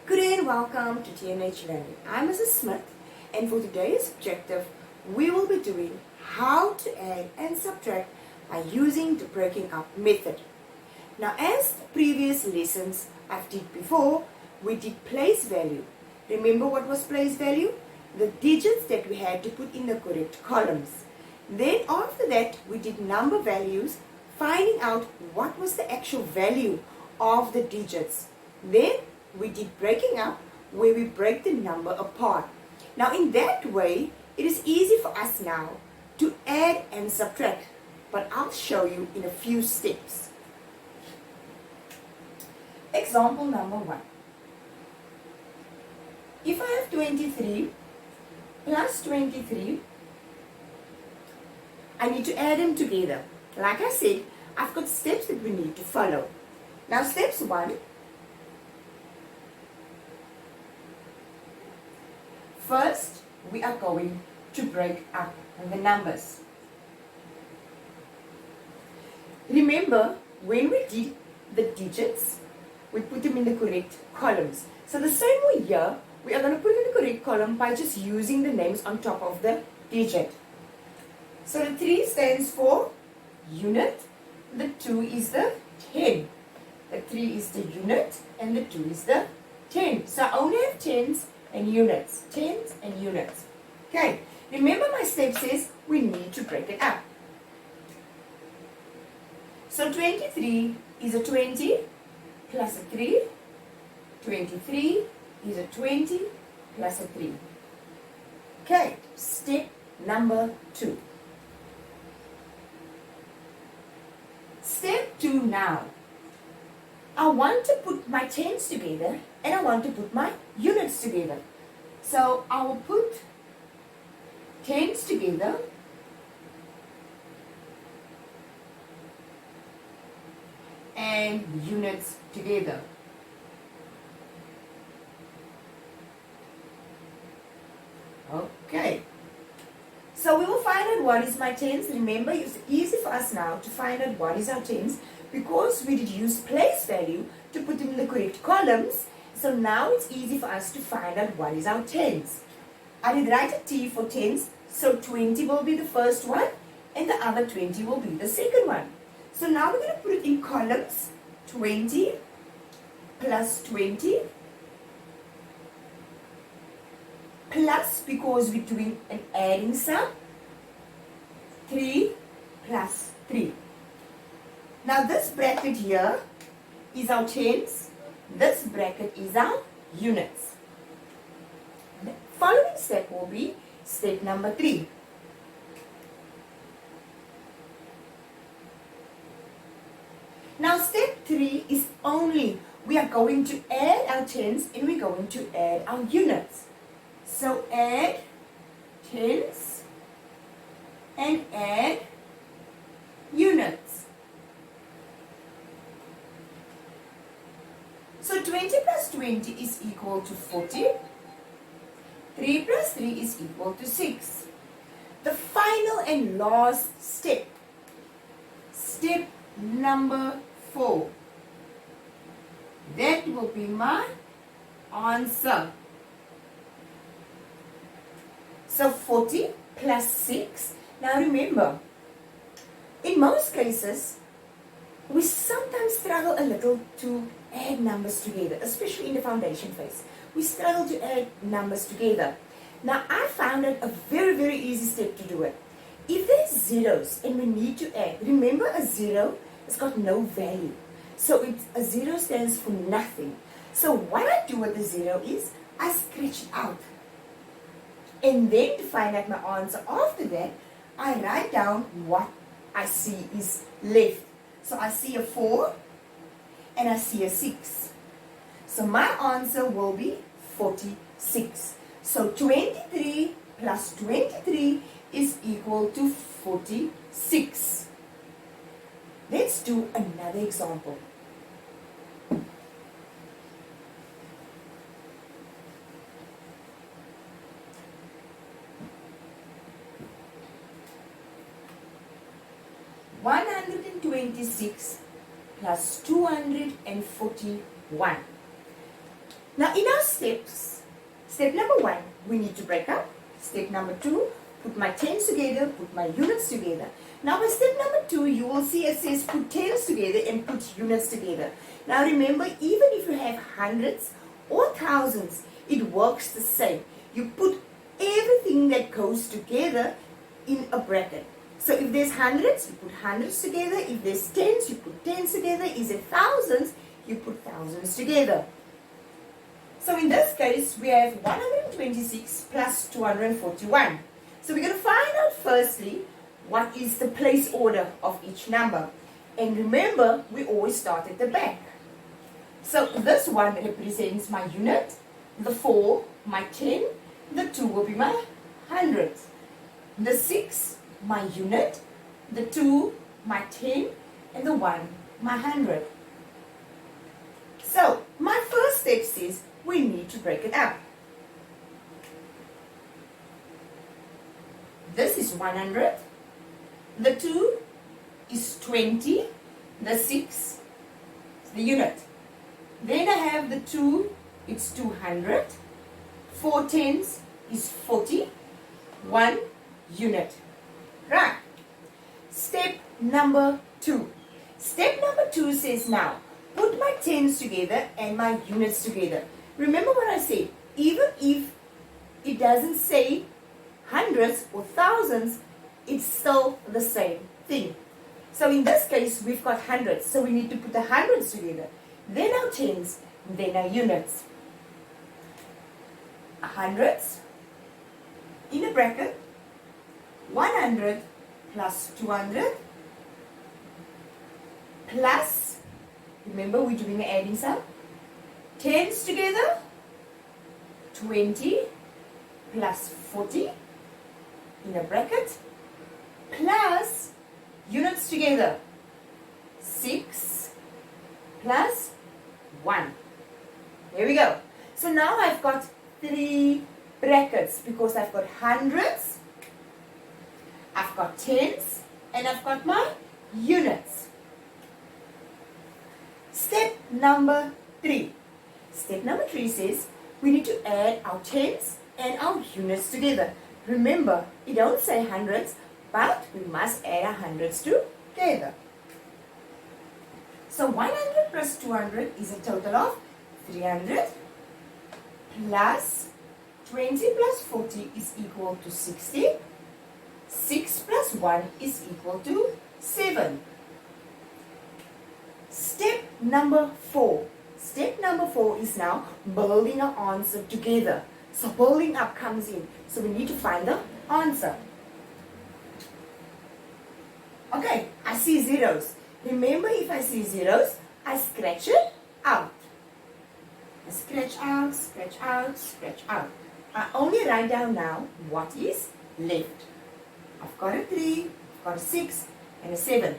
Good day and welcome to TNH Learning. I'm Mrs. Smith, and for today's objective, we will be doing how to add and subtract by using the breaking up method. Now, as the previous lessons I've did before, we did place value. Remember what was place value? The digits that we had to put in the correct columns. Then after that, we did number values, finding out what was the actual value of the digits. Then we did breaking up, where we break the number apart. Now in that way, it is easy for us now to add and subtract, but I'll show you in a few steps. Example number 1. If I have 23 plus 23, I need to add them together. Like I said, I've got steps that we need to follow. Now steps 1. First, we are going to break up the numbers. Remember, when we did the digits, we put them in the correct columns. So the same way here, we are going to put in the correct column by just using the names on top of the digit. So the 3 stands for unit, the 2 is the 10. The 3 is the unit and the 2 is the 10. So I only have tens and units. Tens and units. Okay. Remember my step says we need to break it up. So 23 is a 20 plus a 3. 23 is a 20 plus a 3. Okay. Step number 2. Step 2 now. I want to put my tens together and I want to put my units together. So I will put tens together and units together. Okay. So we will find out what is my tens. Remember, it's easy for us now to find out what is our tens because we did use place value to put them in the correct columns. So now it's easy for us to find out what is our tens. I did write a T for tens, so 20 will be the first one and the other 20 will be the second one. So now we're going to put it in columns. 20 plus 20 plus, because we're doing an adding sum, 3 plus 3. Now this bracket here is our tens. This bracket is our units. The following step will be step number 3. Now step 3 is only we are going to add our tens and we're going to add our units. So add tens and add units. So 20 plus 20 is equal to 40. 3 plus 3 is equal to 6. The final and last step, step number 4. That will be my answer. So 40 plus 6. Now remember, in most cases, we sometimes struggle a little to add numbers together, especially in the foundation phase. We struggle to add numbers together. Now I found it a very easy step to do it. If there's zeros and we need to add, remember a zero has got no value. So a zero stands for nothing. So what I do with the zero is I scratch it out. And then to find out my answer after that, I write down what I see is left. So I see a 4 and I see a 6. So my answer will be 46. So 23 plus 23 is equal to 46. Let's do another example. (126 plus 241). Now in our steps, step number 1, we need to break up. Step number 2, put my tens together, put my units together. Now by step number 2, you will see it says put tens together and put units together. Now remember, even if you have hundreds or thousands, it works the same. You put everything that goes together in a bracket. So if there's hundreds, you put hundreds together. If there's tens, you put tens together. If there's thousands, you put thousands together. So in this case, we have 126 plus 241. So we're going to find out firstly what is the place order of each number. And remember, we always start at the back. So this one represents my unit, the 4, my 10, the 2 will be my hundreds, the 6, my unit, the 2, my 10, and the 1, my 100. So my first step says we need to break it up. This is 100, the 2 is 20, the 6 is the unit. Then I have the 2, it's 200, 4 tens is 40, 1 unit. Right. Step number 2. Step number 2 says now, put my tens together and my units together. Remember what I said, even if it doesn't say hundreds or thousands, it's still the same thing. So in this case, we've got hundreds, so we need to put the hundreds together. Then our tens, then our units. Hundreds, in a bracket, 100 plus 200 plus, remember we're doing an adding sum, tens together, 20 plus 40 in a bracket, plus units together, 6 plus 1. There we go. So now I've got 3 brackets because I've got hundreds, I've got tens, and I've got my units. Step number 3. Step number 3 says we need to add our tens and our units together. Remember, it don't say hundreds, but we must add our hundreds together. So 100 plus 200 is a total of 300 plus 20 plus 40 is equal to 60. 6 plus 1 is equal to 7. Step number 4. Step number 4 is now building our answer together. So building up comes in. So we need to find the answer. Okay, I see zeros. Remember, if I see zeros, I scratch it out. I scratch out, scratch out, scratch out. I only write down now what is left. I've got a 3, I've got a 6, and a 7.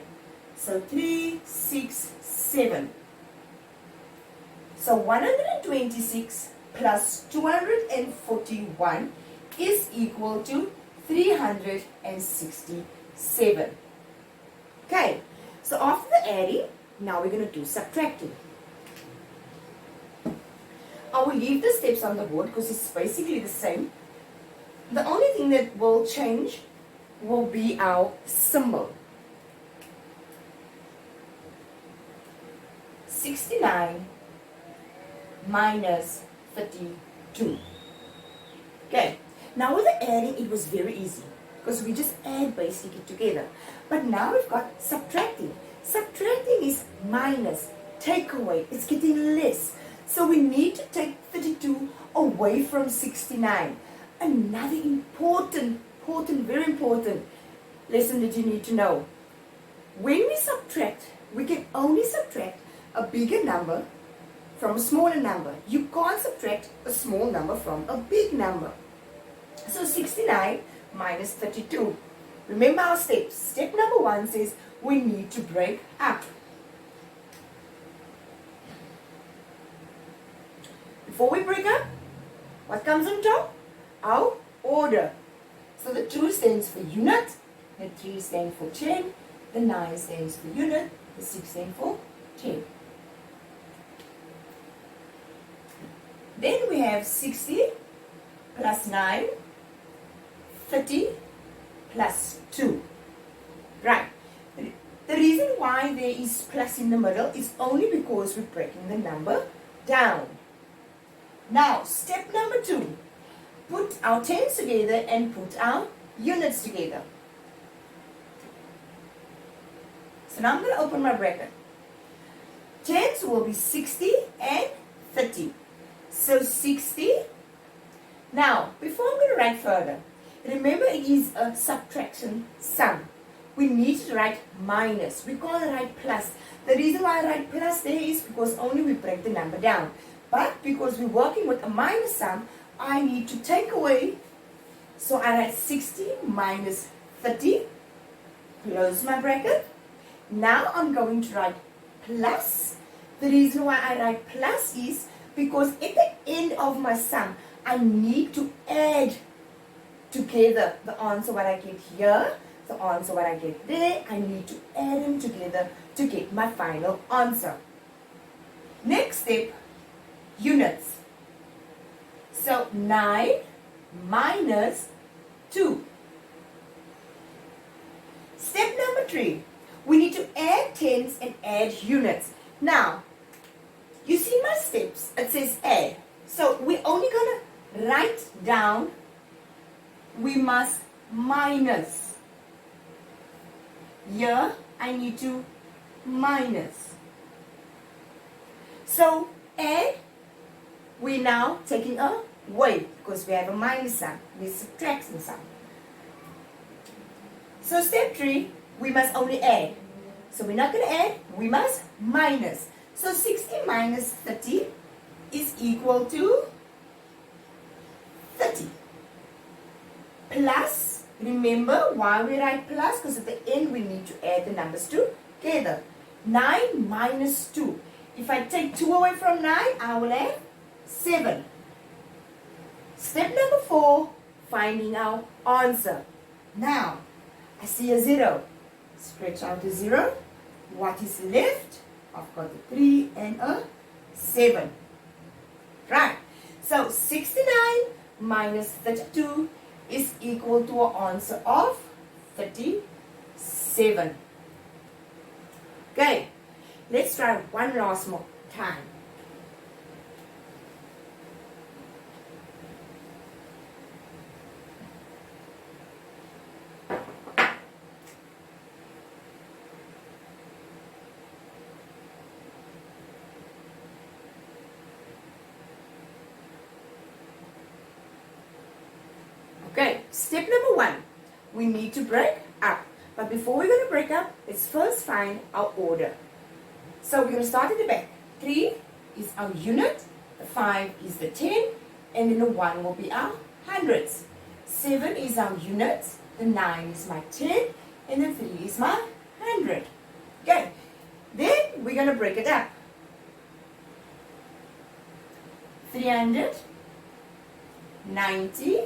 So 3, 6, 7. So 126 plus 241 is equal to 367. Okay, so after the adding, now we're going to do subtracting. I will leave the steps on the board because it's basically the same. The only thing that will change will be our symbol. 69 minus 32. Okay, now with the adding, it was very easy because we just add basically together. But now we've got subtracting. Subtracting is minus, take away. It's getting less. So we need to take 32 away from 69. Another important, very important lesson that you need to know. When we subtract, we can only subtract a bigger number from a smaller number. You can't subtract a small number from a big number. So 69 minus 32. Remember our steps. Step number 1 says we need to break up. Before we break up, what comes on top? Our order. So the 2 stands for unit, the 3 stands for 10, the 9 stands for unit, the 6 stands for 10. Then we have 60 plus 9, 30 plus 2. Right. The reason why there is plus in the middle is only because we're breaking the number down. Now, step number 2. Put our tens together and put our units together. So now I'm going to open my bracket. Tens will be 60 and 30. So 60. Now, before I'm going to write further, remember it is a subtraction sum. We need to write minus. We can't write plus. The reason why I write plus there is because only we break the number down. But because we're working with a minus sum, I need to take away. So I write 60 minus 30. Close my bracket. Now I'm going to write plus. The reason why I write plus is because at the end of my sum, I need to add together the answer what I get here, the answer what I get there. I need to add them together to get my final answer. Next step, units. So 9 minus 2. Step number 3, we need to add tens and add units. Now, you see my steps, it says add. So we're only going to write down, we must minus. Here, I need to minus. So add, we're now taking away because we have a minus sign. We're subtracting some. So step 3, we must only add. So we're not going to add, we must minus. So 60 minus 30 is equal to 30. Plus, remember why we write plus? Because at the end we need to add the numbers together. 9 minus 2. If I take 2 away from 9, I will have 7. Step number 4, finding our answer. Now, I see a 0. Stretch out the 0. What is left? I've got a 3 and a 7. Right. So 69 minus 32 is equal to an answer of 37. Okay. Let's try one last more time. Okay, step number 1, we need to break up. But before we're going to break up, let's first find our order. So we're going to start at the back. 3 is our unit, the 5 is the 10, and then the 1 will be our hundreds. 7 is our units, the 9 is my 10, and the 3 is my 100. Okay, then we're going to break it up. 300, 90,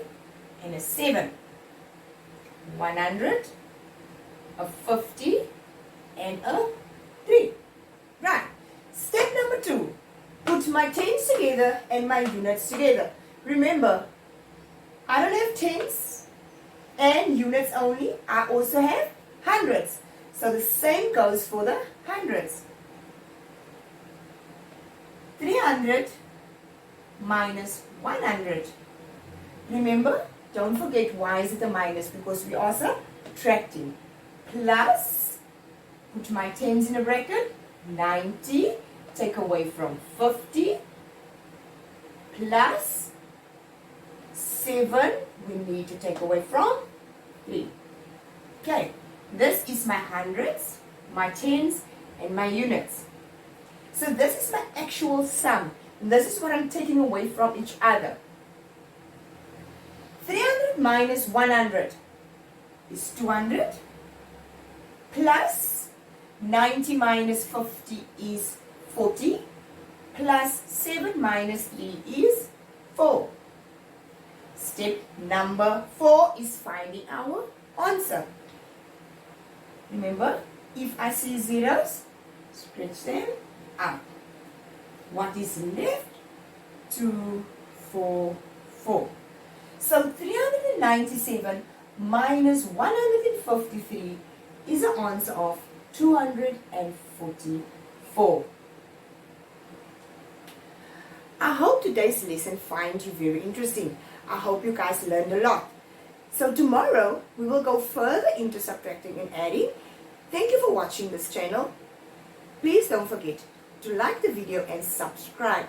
and a 7. 100, a 50, and a 3. Right. Step number 2. Put my tens together and my units together. Remember, I don't have tens and units only. I also have hundreds. So the same goes for the hundreds. 300 minus 100. Remember, don't forget why is it a minus, because we are subtracting. Plus, put my tens in a bracket, 90, take away from 50, plus 7, we need to take away from 3. Okay, this is my hundreds, my tens, and my units. So this is my actual sum. This is what I'm taking away from each other. 300 minus 100 is 200, plus 90 minus 50 is 40, plus 7 minus 3 is 4. Step number 4 is finding our answer. Remember, if I see zeros, stretch them up. What is left? 244. So 397 minus 153 is an answer of 244. I hope today's lesson finds you very interesting. I hope you guys learned a lot. So tomorrow we will go further into subtracting and adding. Thank you for watching this channel. Please don't forget to like the video and subscribe.